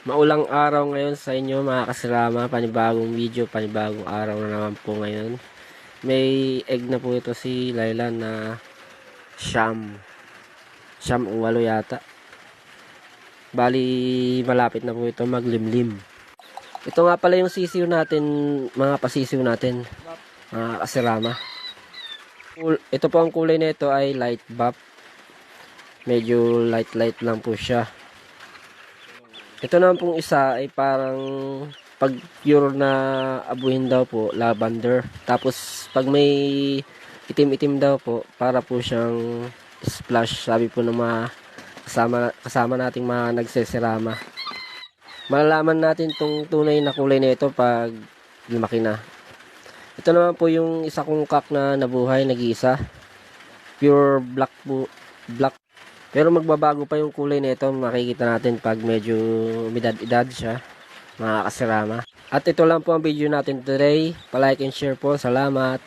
Maulang araw ngayon sa inyo mga kasirama, panibagong video, panibagong araw na naman po ngayon. May egg na po ito si Layla na siyam. Siyam o walo yata. Bali, malapit na po ito maglimlim. Ito nga pala yung sisiw natin, mga pasisiw natin, mga kasirama. Ito po ang kulay nito ay light buff. Medyo light lang po siya. Ito naman pong isa ay parang pag pure na abuhin daw po, lavender. Tapos pag may itim-itim daw po, para po siyang splash, sabi po ng mga kasama nating mga nagsesirama. Malalaman natin tong tunay na kulay nito pag lumaki na. Ito naman po yung isa kong cock na nabuhay, nag-iisa. Pure black po, black. Pero magbabago pa yung kulay nito, makikita natin pag medyo umidad-idad siya, mga kasirama. At ito lang po ang video natin today. Palike and share po. Salamat.